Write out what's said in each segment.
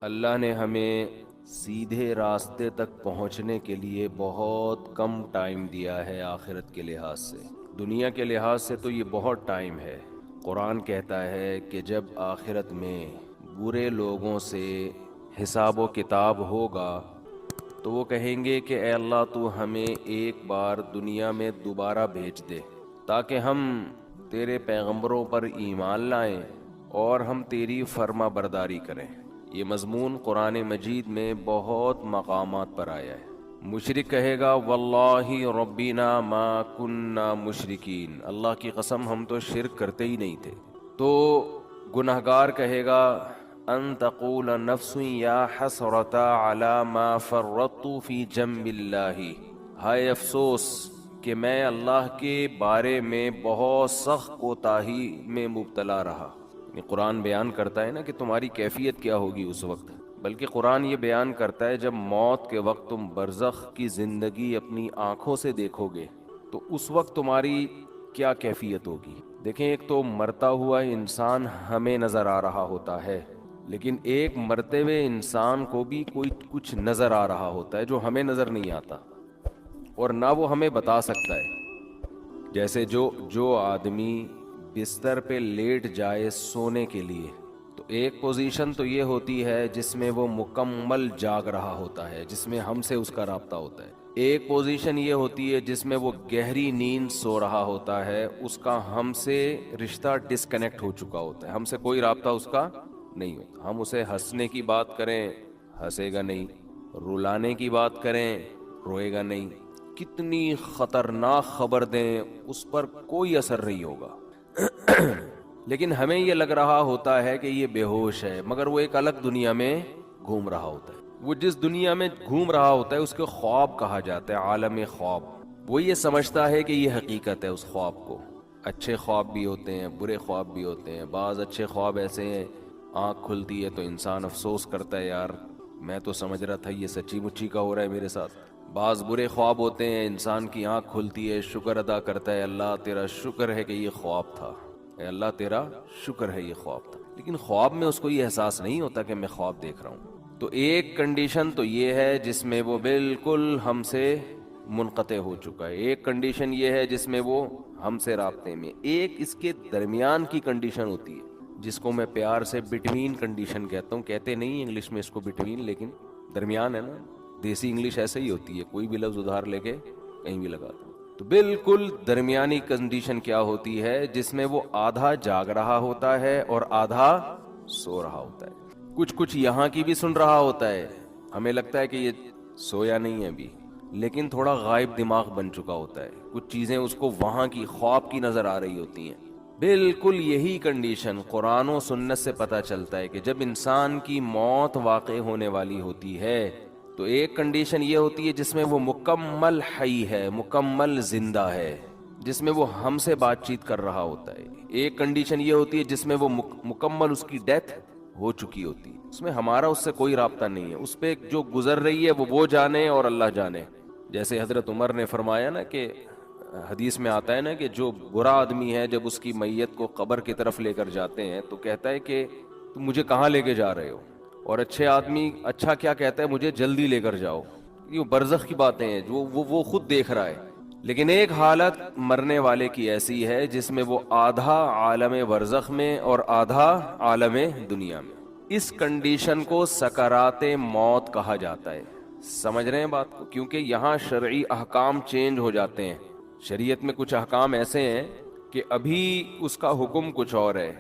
اللہ نے ہمیں سیدھے راستے تک پہنچنے کے لیے بہت کم ٹائم دیا ہے آخرت کے لحاظ سے. دنیا کے لحاظ سے تو یہ بہت ٹائم ہے. قرآن کہتا ہے کہ جب آخرت میں برے لوگوں سے حساب و کتاب ہوگا تو وہ کہیں گے کہ اے اللہ تو ہمیں ایک بار دنیا میں دوبارہ بھیج دے تاکہ ہم تیرے پیغمبروں پر ایمان لائیں اور ہم تیری فرما برداری کریں. یہ مضمون قرآن مجید میں بہت مقامات پر آیا ہے. مشرک کہے گا واللہ ربنا ما کننا مشرکین، اللہ کی قسم ہم تو شرک کرتے ہی نہیں تھے. تو گنہگار کہے گا ان تقول نفس یا حسرت علی ما فرطت فی جنب اللہ، ہائے افسوس کہ میں اللہ کے بارے میں بہت سخت کوتاہی میں مبتلا رہا. قرآن بیان کرتا ہے نا کہ تمہاری کیفیت کیا ہوگی اس وقت، بلکہ قرآن یہ بیان کرتا ہے جب موت کے وقت تم برزخ کی زندگی اپنی آنکھوں سے دیکھو گے تو اس وقت تمہاری کیا کیفیت ہوگی. دیکھیں، ایک تو مرتا ہوا انسان ہمیں نظر آ رہا ہوتا ہے، لیکن ایک مرتے ہوئے انسان کو بھی کوئی کچھ نظر آ رہا ہوتا ہے جو ہمیں نظر نہیں آتا اور نہ وہ ہمیں بتا سکتا ہے. جیسے جو آدمی بستر پہ لیٹ جائے سونے کے لیے تو ایک پوزیشن تو یہ ہوتی ہے جس میں وہ مکمل جاگ رہا ہوتا ہے، جس میں ہم سے اس کا رابطہ ہوتا ہے. ایک پوزیشن یہ ہوتی ہے جس میں وہ گہری نیند سو رہا ہوتا ہے، اس کا ہم سے رشتہ ڈسکنیکٹ ہو چکا ہوتا ہے، ہم سے کوئی رابطہ اس کا نہیں ہوتا. ہم اسے ہنسنے کی بات کریں ہنسے گا نہیں، رلانے کی بات کریں روئے گا نہیں، کتنی خطرناک خبر دیں اس پر کوئی اثر نہیں ہوگا. لیکن ہمیں یہ لگ رہا ہوتا ہے کہ یہ بے ہوش ہے، مگر وہ ایک الگ دنیا میں گھوم رہا ہوتا ہے. وہ جس دنیا میں گھوم رہا ہوتا ہے اس کے خواب کہا جاتا ہے، عالم خواب. وہ یہ سمجھتا ہے کہ یہ حقیقت ہے اس خواب کو. اچھے خواب بھی ہوتے ہیں، برے خواب بھی ہوتے ہیں. بعض اچھے خواب ایسے ہیں آنکھ کھلتی ہے تو انسان افسوس کرتا ہے یار میں تو سمجھ رہا تھا یہ سچی مچی کا ہو رہا ہے میرے ساتھ. بعض برے خواب ہوتے ہیں انسان کی آنکھ کھلتی ہے شکر ادا کرتا ہے اللہ تیرا شکر ہے کہ یہ خواب تھا، اے اللہ تیرا شکر ہے یہ خواب تھا. لیکن خواب میں اس کو یہ احساس نہیں ہوتا کہ میں خواب دیکھ رہا ہوں. تو ایک کنڈیشن تو یہ ہے جس میں وہ بالکل ہم سے منقطع ہو چکا ہے. ایک کنڈیشن یہ ہے جس میں وہ ہم سے رابطے میں. ایک اس کے درمیان کی کنڈیشن ہوتی ہے جس کو میں پیار سے بٹوین کنڈیشن کہتا ہوں. کہتے نہیں انگلش میں اس کو بٹوین، لیکن درمیان ہے نا. دیسی انگلش ایسے ہی ہوتی ہے، کوئی بھی لفظ ادھار لے کے کہیں بھی لگا دو. تو بالکل درمیانی کنڈیشن کیا ہوتی ہے جس میں وہ آدھا جاگ رہا ہوتا ہے اور آدھا سو رہا ہوتا ہے. کچھ یہاں کی بھی سن رہا ہوتا ہے، ہمیں لگتا ہے کہ یہ سویا نہیں ہے ابھی، لیکن تھوڑا غائب دماغ بن چکا ہوتا ہے. کچھ چیزیں اس کو وہاں کی خواب کی نظر آ رہی ہوتی ہیں. بالکل یہی کنڈیشن قرآن و سنت سے پتہ چلتا ہے کہ جب انسان کی موت واقع ہونے والی ہوتی ہے تو ایک کنڈیشن یہ ہوتی ہے جس میں وہ مکمل حی ہے، مکمل زندہ ہے، جس میں وہ ہم سے بات چیت کر رہا ہوتا ہے. ایک کنڈیشن یہ ہوتی ہے جس میں وہ مکمل اس کی ڈیتھ ہو چکی ہوتی ہے، اس میں ہمارا اس سے کوئی رابطہ نہیں ہے. اس پہ جو گزر رہی ہے وہ جانے اور اللہ جانے. جیسے حضرت عمر نے فرمایا نا کہ حدیث میں آتا ہے نا کہ جو برا آدمی ہے جب اس کی میت کو قبر کی طرف لے کر جاتے ہیں تو کہتا ہے کہ تم مجھے کہاں لے کے جا رہے ہو، اور اچھے آدمی اچھا کیا کہتا ہے مجھے جلدی لے کر جاؤ. یہ برزخ کی باتیں ہیں جو وہ خود دیکھ رہا ہے. لیکن ایک حالت مرنے والے کی ایسی ہے جس میں وہ آدھا عالم برزخ میں اور آدھا عالم دنیا میں. اس کنڈیشن کو سکرات موت کہا جاتا ہے. سمجھ رہے ہیں بات کو؟ کیونکہ یہاں شرعی احکام چینج ہو جاتے ہیں. شریعت میں کچھ احکام ایسے ہیں کہ ابھی اس کا حکم کچھ اور ہے،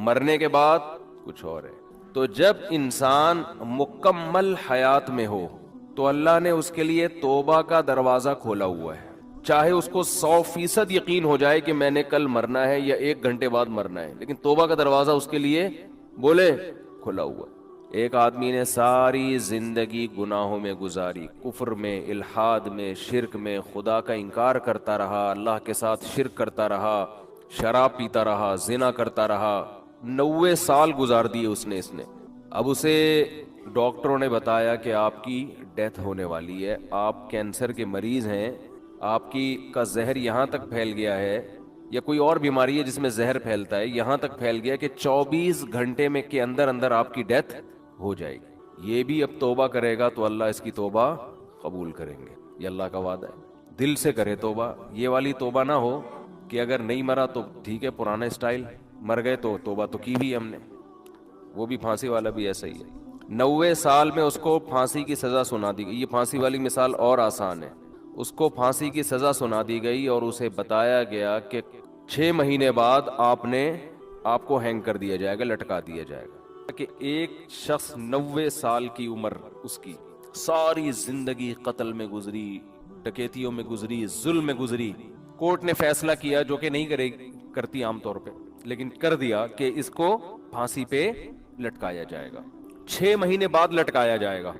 مرنے کے بعد کچھ اور ہے. تو جب انسان مکمل حیات میں ہو تو اللہ نے اس کے لیے توبہ کا دروازہ کھولا ہوا ہے. چاہے اس کو 100% یقین ہو جائے کہ میں نے کل مرنا ہے یا 1 گھنٹے بعد مرنا ہے، لیکن توبہ کا دروازہ اس کے لیے بولے کھلا ہوا ہے. ایک آدمی نے ساری زندگی گناہوں میں گزاری، کفر میں، الحاد میں، شرک میں، خدا کا انکار کرتا رہا، اللہ کے ساتھ شرک کرتا رہا، شراب پیتا رہا، زنا کرتا رہا. 90 سال گزار دیے اس نے. اب اسے ڈاکٹروں نے بتایا کہ آپ کی ڈیتھ ہونے والی ہے، آپ کینسر کے مریض ہیں، آپ کا زہر یہاں تک پھیل گیا ہے، یا کوئی اور بیماری ہے جس میں زہر پھیلتا ہے، یہاں تک پھیل گیا کہ 24 گھنٹے میں کے اندر آپ کی ڈیتھ ہو جائے گی. یہ بھی اب توبہ کرے گا تو اللہ اس کی توبہ قبول کریں گے، یہ اللہ کا وعدہ ہے۔ دل سے کرے توبہ، یہ والی توبہ نہ ہو کہ اگر نہیں مرا تو ٹھیک ہے پرانا اسٹائل، مر گئے تو توبہ تو کی بھی ہم نے۔ وہ بھی پھانسی والا بھی ایسا ہی ہے، 90 سال میں اس کو پھانسی کی سزا سنا دی گئی۔ یہ پھانسی والی مثال اور آسان ہے، اس کو پھانسی کی سزا سنا دی گئی اور اسے بتایا گیا کہ 6 مہینے بعد آپ کو ہینگ کر دیا جائے گا، لٹکا دیا جائے گا۔ کہ ایک شخص 90 سال کی عمر، اس کی ساری زندگی قتل میں گزری، ڈکیتیوں میں گزری، ظلم میں گزری، کورٹ نے فیصلہ کیا جو کہ نہیں کرتی عام طور پہ، لیکن کر دیا کہ اس کو پھانسی پہ لٹکایا جائے گا، 6 مہینے بعد لٹکایا جائے گا۔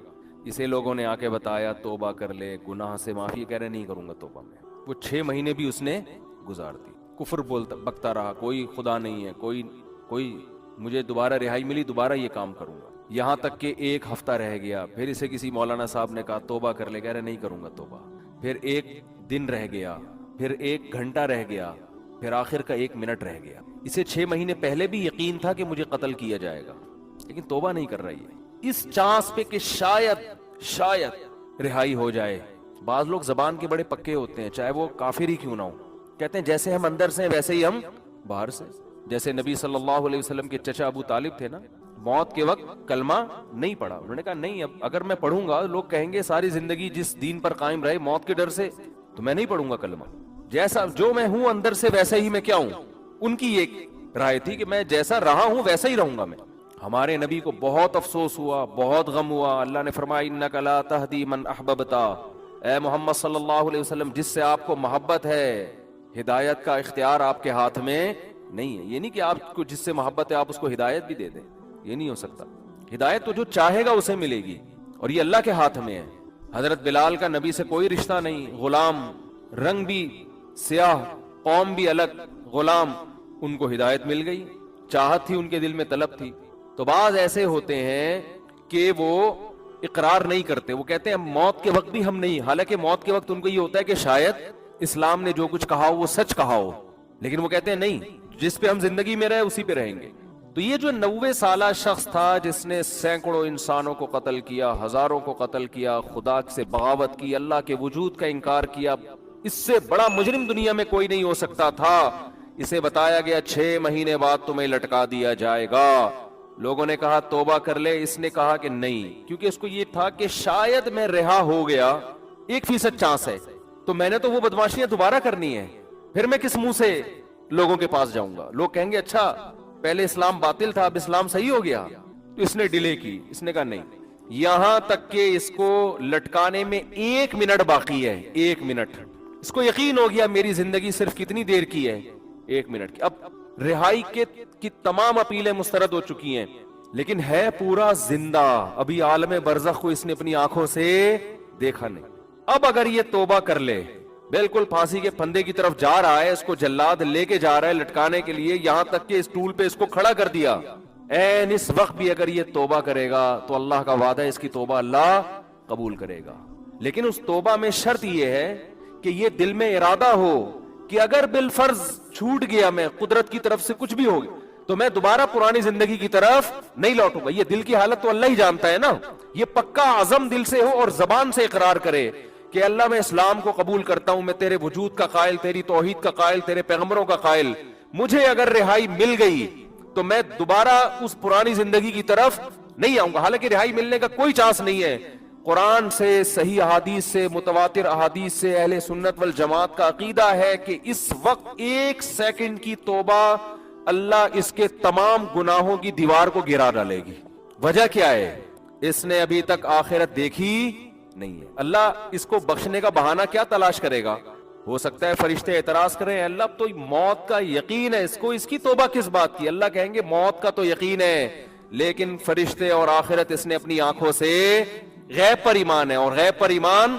اسے لوگوں نے آ کے بتایا توبہ کر لے، گناہ سے معافی، کہہ رہے نہیں کروں گا توبہ میں۔ وہ 6 مہینے بھی اس نے گزار دی، کفر بکتا رہا، کوئی خدا نہیں ہے، کوئی مجھے دوبارہ رہائی ملی دوبارہ یہ کام کروں گا، یہاں تک کہ 1 ہفتہ رہ گیا، پھر اسے کسی مولانا صاحب نے کہا توبہ کر لے، کہہ رہے نہیں کروں گا توبہ، پھر 1 دن رہ گیا، پھر 1 گھنٹہ رہ گیا، پھر آخر کا 1 منٹ رہ گیا۔ اسے 6 مہینے پہلے بھی یقین تھا کہ مجھے قتل کیا جائے گا، لیکن توبہ نہیں کر رہی ہے، اس چانس پہ کہ شاید رہائی ہو جائے۔ بعض لوگ زبان کے بڑے پکے ہوتے ہیں، چاہے وہ کافر ہی کیوں نہ ہو، کہتے ہیں جیسے ہم اندر سے ہیں ویسے ہی ہم باہر سے۔ جیسے نبی صلی اللہ علیہ وسلم کے چچا ابو طالب تھے نا، موت کے وقت کلمہ نہیں پڑھا، انہوں نے کہا نہیں، اب اگر میں پڑھوں گا لوگ کہیں گے ساری زندگی جس دین پر قائم رہے موت کے ڈر سے، تو میں نہیں پڑھوں گا کلمہ، جیسا جو میں ہوں اندر سے ویسے ہی میں کیا ہوں۔ ان کی ایک رائے تھی کہ میں جیسا رہا ہوں ویسا ہی رہوں گا میں۔ ہمارے نبی کو بہت افسوس ہوا، بہت غم ہوا، اللہ نے فرمایا انک لا تہدی من احببت، اے محمد صلی اللہ علیہ وسلم جس سے آپ کو محبت ہے، ہدایت کا اختیار آپ کے ہاتھ میں نہیں ہے۔ یہ نہیں کہ آپ کو جس سے محبت ہے آپ اس کو ہدایت بھی دے دیں، یہ نہیں ہو سکتا۔ ہدایت تو جو چاہے گا اسے ملے گی، اور یہ اللہ کے ہاتھ میں ہے۔ حضرت بلال کا نبی سے کوئی رشتہ نہیں، غلام، رنگ بھی سیاہ، قوم بھی الگ، غلام، ان کو ہدایت مل گئی، چاہت تھی ان کے دل میں، طلب تھی۔ تو بعض ایسے ہوتے ہیں کہ وہ اقرار نہیں کرتے، وہ کہتے ہیں موت کے وقت بھی ہم نہیں، حالانکہ موت کے وقت ان کو یہ ہوتا ہے کہ شاید اسلام نے جو کچھ کہا ہو وہ سچ کہا ہو، لیکن وہ کہتے ہیں نہیں، جس پہ ہم زندگی میں رہے اسی پہ رہیں گے۔ تو یہ جو 90 سالہ شخص تھا جس نے سینکڑوں انسانوں کو قتل کیا، ہزاروں کو قتل کیا، خدا سے بغاوت کی، اللہ کے وجود کا انکار کیا، اس سے بڑا مجرم دنیا میں کوئی نہیں ہو سکتا تھا۔ اسے بتایا گیا 6 مہینے بعد تمہیں لٹکا دیا جائے گا۔ لوگوں نے کہا توبہ کر لے، اس نے کہا کہ نہیں، کیونکہ اس کو یہ تھا کہ شاید میں رہا ہو گیا، 1% چانس ہے، تو میں نے تو وہ بدماشیاں دوبارہ کرنی ہے، پھر میں کس منہ سے لوگوں کے پاس جاؤں گا؟ لوگ کہیں گے اچھا پہلے اسلام باطل تھا اب اسلام صحیح ہو گیا، تو اس نے ڈیلے کی، اس نے کہا نہیں، یہاں تک کہ اس کو لٹکانے میں 1 منٹ باقی ہے، 1 منٹ، اس کو یقین ہو گیا میری زندگی صرف کتنی دیر کی ہے، 1 منٹ کی۔ اب رہائی کی تمام اپیلیں مسترد ہو چکی ہیں، لیکن ہے پورا زندہ، ابھی عالم برزخ کو اس نے اپنی آنکھوں سے دیکھا نہیں۔ اب اگر یہ توبہ کر لے، بالکل پھانسی کے پھندے کی طرف جا رہا ہے، اس کو جلاد لے کے جا رہا ہے لٹکانے کے لیے، یہاں تک کہ اس ٹول پہ اس کو کھڑا کر دیا، این اس وقت بھی اگر یہ توبہ کرے گا تو اللہ کا وعدہ ہے اس کی توبہ اللہ قبول کرے گا۔ لیکن اس توبہ میں شرط یہ ہے کہ یہ دل میں ارادہ ہو کہ اگر بالفرض چھوٹ گیا، میں قدرت کی طرف سے کچھ بھی ہو گیا، تو میں دوبارہ پرانی زندگی کی طرف نہیں لوٹوں گا۔ یہ دل کی حالت تو اللہ ہی جانتا ہے نا، یہ پکا عزم دل سے ہو اور زبان سے اقرار کرے کہ اللہ میں اسلام کو قبول کرتا ہوں، میں تیرے وجود کا قائل، تیری توحید کا قائل، تیرے پیغمبروں کا قائل، مجھے اگر رہائی مل گئی تو میں دوبارہ اس پرانی زندگی کی طرف نہیں آؤں گا۔ حالانکہ رہائی ملنے کا کوئی چانس نہیں ہے، قرآن سے، صحیح احادیث سے، متواتر احادیث سے اہل سنت والجماعت کا عقیدہ ہے کہ اس وقت 1 سیکنڈ کی توبہ اللہ اس کے تمام گناہوں کی دیوار کو گرا ڈالے گی۔ وجہ کیا ہے؟ اس نے ابھی تک آخرت دیکھی نہیں ہے۔ اللہ اس کو بخشنے کا بہانہ کیا تلاش کرے گا؟ ہو سکتا ہے فرشتے اعتراض کریں، اللہ اب تو موت کا یقین ہے اس کو، اس کی توبہ کس بات کی؟ اللہ کہیں گے موت کا تو یقین ہے، لیکن فرشتے اور آخرت اس نے اپنی آنکھوں سے، غیب پر ایمان ہے، اور غیب پر ایمان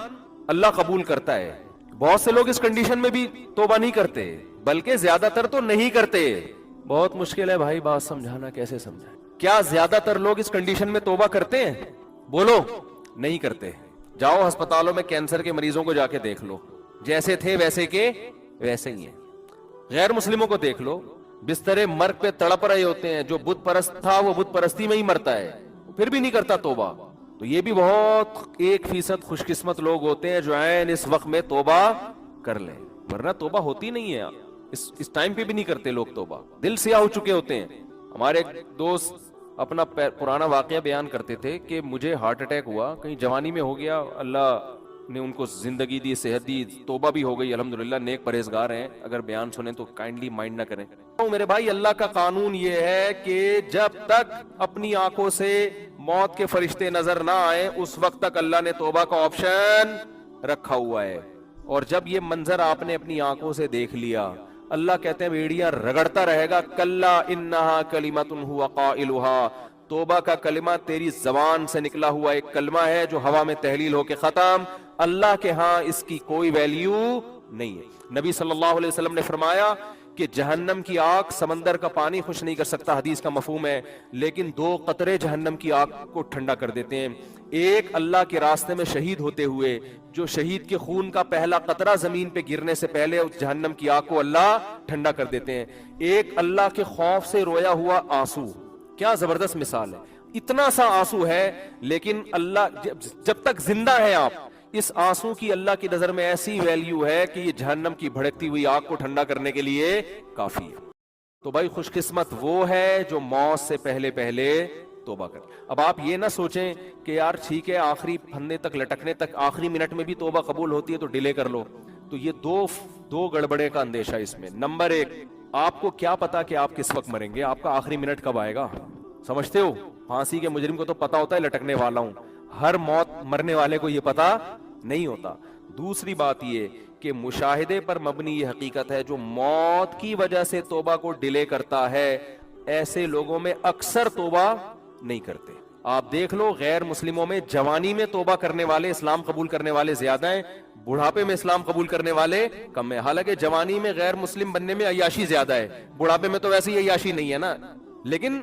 اللہ قبول کرتا ہے۔ بہت سے لوگ اس کنڈیشن میں بھی توبہ نہیں کرتے، بلکہ زیادہ تر تو نہیں کرتے۔ بہت مشکل ہے بھائی بات سمجھانا، کیسے سمجھائیں؟ کیا زیادہ تر لوگ اس کنڈیشن میں توبہ کرتے ہیں؟ بولو، نہیں کرتے۔ جاؤ ہسپتالوں میں کینسر کے مریضوں کو جا کے دیکھ لو، جیسے تھے ویسے کے ویسے ہی ہیں۔ غیر مسلموں کو دیکھ لو، بسترے مرگ پہ تڑپ رہے ہوتے ہیں، جو بت پرست تھا وہ بت پرستی میں ہی مرتا ہے، پھر بھی نہیں کرتا توبہ۔ تو یہ بھی بہت 1% خوش قسمت لوگ ہوتے ہیں جو عین اس وقت میں توبہ کر لیں، ورنہ توبہ ہوتی نہیں ہے، اس ٹائم پہ بھی نہیں کرتے لوگ توبہ، دل سیاہ ہو چکے ہوتے ہیں۔ ہمارے ایک دوست اپنا پرانا واقعہ بیان کرتے تھے کہ مجھے ہارٹ اٹیک ہوا، کہیں جوانی میں ہو گیا، اللہ نے ان کو زندگی دی، صحت دی، توبہ بھی ہو گئی الحمدللہ، نیک پرہیزگار ہیں، اگر بیان سنیں تو کائنڈلی مائنڈ نہ کریں۔ میرے بھائی، اللہ کا قانون یہ ہے کہ جب تک اپنی آنکھوں سے موت کے فرشتے نظر نہ آئے اس وقت تک اللہ نے توبہ کا آپشن رکھا ہوا ہے، اور جب یہ منظر آپ نے اپنی آنکھوں سے دیکھ لیا، اللہ کہتے ہیں بیڑیاں رگڑتا رہے گا، کلا انہا کلمۃ ہوا قائلھا، توبہ کا کلمہ تیری زبان سے نکلا ہوا ایک کلمہ ہے جو ہوا میں تحلیل ہو کے ختم، اللہ کے ہاں اس کی کوئی ویلیو نہیں ہے۔ نبی صلی اللہ علیہ وسلم نے فرمایا کہ جہنم کی آگ سمندر کا پانی خوش نہیں کر سکتا، حدیث کا مفہوم ہے، لیکن 2 قطرے جہنم کی آگ کو ٹھنڈا کر دیتے ہیں۔ ایک اللہ کے راستے میں شہید ہوتے ہوئے، جو شہید کے خون کا پہلا قطرہ زمین پہ گرنے سے پہلے اس جہنم کی آگ کو اللہ ٹھنڈا کر دیتے ہیں۔ ایک اللہ کے خوف سے رویا ہوا آنسو، کیا زبردست مثال ہے، اتنا سا آنسو ہے لیکن اللہ جب تک زندہ ہے آپ، اس آنسو کی اللہ کی نظر میں ایسی ویلیو ہے کہ یہ جہنم کی بھڑکتی ہوئی آگ کو ٹھنڈا کرنے کے لیے کافی ہے۔ تو بھائی خوش قسمت وہ ہے جو موت سے پہلے پہلے توبہ کر۔ اب آپ یہ نہ سوچیں کہ یار ٹھیک ہے آخری پھندے تک لٹکنے تک آخری منٹ میں بھی توبہ قبول ہوتی ہے تو ڈیلے کر لو، تو یہ دو گڑبڑے کا اندیشہ اس میں۔ نمبر 1، آپ کو کیا پتا کہ آپ کس وقت مریں گے، آپ کا آخری منٹ کب آئے گا؟ سمجھتے ہو؟ پھانسی کے مجرم کو تو پتا ہوتا ہے لٹکنے والا ہوں، ہر موت مرنے والے کو یہ پتا نہیں ہوتا۔ دوسری بات یہ کہ مشاہدے پر مبنی یہ حقیقت ہے، جو موت کی وجہ سے توبہ کو ڈیلے کرتا ہے ایسے لوگوں میں اکثر توبہ نہیں کرتے۔ آپ دیکھ لو غیر مسلموں میں جوانی میں توبہ کرنے والے، اسلام قبول کرنے والے زیادہ ہیں، بڑھاپے میں اسلام قبول کرنے والے کم ہیں۔ حالانکہ جوانی میں غیر مسلم بننے میں عیاشی زیادہ ہے، بڑھاپے میں تو ویسے ہی عیاشی نہیں ہے نا، لیکن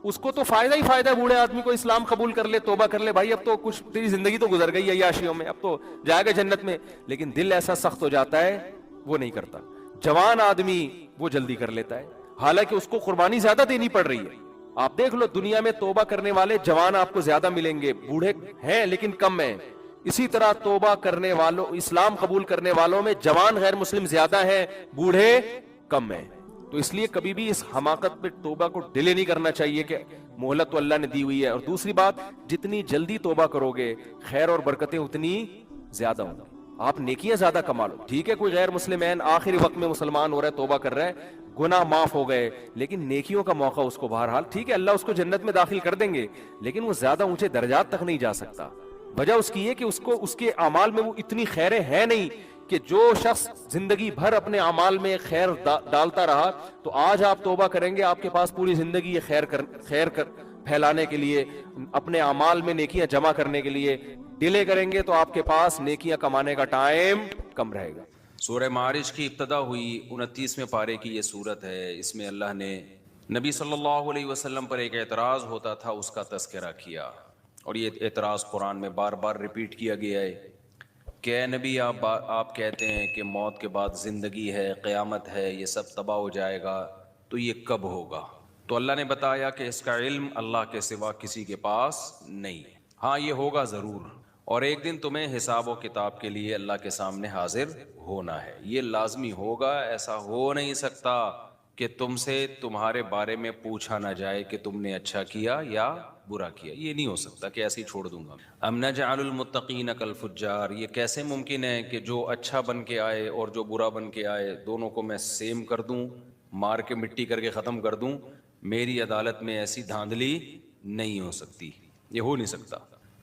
اس کو تو فائدہ ہی فائدہ ہے، بوڑھے آدمی کو اسلام قبول کر لے، توبہ کر لے، بھائی اب تو کچھ تیری زندگی تو گزر گئی عیاشیوں میں، اب تو جائے گا جنت میں، لیکن دل ایسا سخت ہو جاتا ہے وہ نہیں کرتا۔ جوان آدمی وہ جلدی کر لیتا ہے، حالانکہ اس کو قربانی زیادہ دینی پڑ رہی ہے۔ آپ دیکھ لو دنیا میں توبہ کرنے والے جوان آپ کو زیادہ ملیں گے، بوڑھے ہیں لیکن کم ہیں۔ اسی طرح توبہ کرنے والوں، اسلام قبول کرنے والوں میں جوان غیر مسلم زیادہ ہیں، بوڑھے کم ہیں۔ تو اس لیے کبھی بھی اس حماقت پہ توبہ کو ڈیلے نہیں کرنا چاہیے کہ مہلت تو اللہ نے دی ہوئی ہے۔ اور دوسری بات، جتنی جلدی توبہ کرو گے خیر اور برکتیں اتنی زیادہ ہوں گی، آپ نیکیاں زیادہ کما لو۔ ٹھیک ہے کوئی غیر مسلمین آخری وقت میں مسلمان ہو رہا ہے، توبہ کر رہا ہے، گناہ معاف ہو گئے، لیکن نیکیوں کا موقع اس کو بہرحال، ٹھیک ہے اللہ اس کو جنت میں داخل کر دیں گے، لیکن وہ زیادہ اونچے درجات تک نہیں جا سکتا۔ وجہ اس کی یہ کہ اس کو اس کے اعمال میں وہ اتنی خیریں ہیں نہیں کہ جو شخص زندگی بھر اپنے اعمال میں خیر ڈالتا رہا، تو آج آپ توبہ کریں گے، آپ کے پاس پوری زندگی یہ خیر پھیلانے کے لیے، اپنے اعمال میں نیکیاں جمع کرنے کے لیے ڈیلے کریں گے تو آپ کے پاس نیکیاں کمانے کا ٹائم کم رہے گا۔ سورہ معارج کی ابتدا ہوئی 29ویں پارے کی یہ سورت ہے۔ اس میں اللہ نے نبی صلی اللہ علیہ وسلم پر ایک اعتراض ہوتا تھا اس کا تذکرہ کیا، اور یہ اعتراض قرآن میں بار بار ریپیٹ کیا گیا ہے کہ اے نبی آپ کہتے ہیں کہ موت کے بعد زندگی ہے، قیامت ہے، یہ سب تباہ ہو جائے گا، تو یہ کب ہوگا؟ تو اللہ نے بتایا کہ اس کا علم اللہ کے سوا کسی کے پاس نہیں ہے، ہاں یہ ہوگا ضرور، اور ایک دن تمہیں حساب و کتاب کے لیے اللہ کے سامنے حاضر ہونا ہے، یہ لازمی ہوگا، ایسا ہو نہیں سکتا کہ تم سے تمہارے بارے میں پوچھا نہ جائے کہ تم نے اچھا کیا یا برا کیا، یہ نہیں ہو سکتا کہ ایسے ہی چھوڑ دوں گا۔ ام نجعل المتقین کالفجار، یہ کیسے ممکن ہے کہ جو اچھا بن کے آئے اور جو برا بن کے آئے دونوں کو میں سیم کر دوں، مار کے مٹی کر کے ختم کر دوں؟ میری عدالت میں ایسی دھاندلی نہیں ہو سکتی، یہ ہو نہیں سکتا۔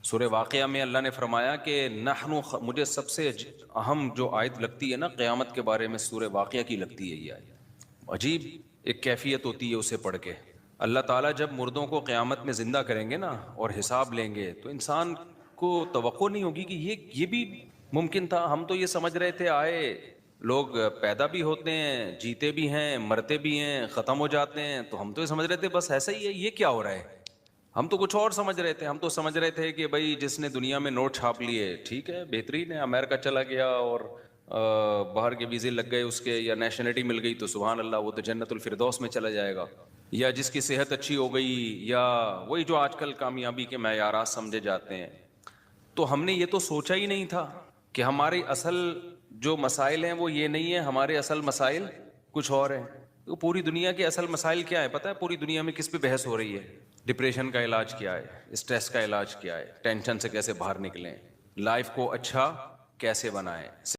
سورہ واقعہ میں اللہ نے فرمایا کہ مجھے سب سے اہم جو آیت لگتی ہے نا قیامت کے بارے میں، سورہ واقعہ کی لگتی ہے یہ آیت۔ عجیب ایک کیفیت ہوتی ہے اسے پڑھ کے۔ اللہ تعالیٰ جب مردوں کو قیامت میں زندہ کریں گے نا اور حساب لیں گے تو انسان کو توقع نہیں ہوگی کہ یہ بھی ممکن تھا۔ ہم تو یہ سمجھ رہے تھے آئے لوگ پیدا بھی ہوتے ہیں، جیتے بھی ہیں، مرتے بھی ہیں، ختم ہو جاتے ہیں، تو ہم تو یہ سمجھ رہے تھے بس ایسا ہی ہے، یہ کیا ہو رہا ہے؟ ہم تو کچھ اور سمجھ رہے تھے، ہم تو سمجھ رہے تھے کہ بھائی جس نے دنیا میں نوٹ چھاپ لیے ٹھیک ہے بہترین ہے، امریکہ چلا گیا اور باہر کے ویزے لگ گئے اس کے، یا نیشنلٹی مل گئی تو سبحان اللہ وہ تو جنت الفردوس میں چلا جائے گا۔ یا جس کی صحت اچھی ہو گئی، یا وہی جو آج کل کامیابی کے معیارات سمجھے جاتے ہیں. تو ہم نے یہ تو سوچا ہی نہیں تھا کہ ہمارے اصل جو مسائل ہیں وہ یہ نہیں ہے، ہمارے اصل مسائل کچھ اور ہیں. تو پوری دنیا کے اصل مسائل کیا ہے پتہ ہے؟ پوری دنیا میں کس پہ بحث ہو رہی ہے؟ ڈپریشن کا علاج کیا ہے، اسٹریس کا علاج کیا ہے، ٹینشن سے کیسے باہر نکلیں، لائف کو اچھا کیسے بنائیں.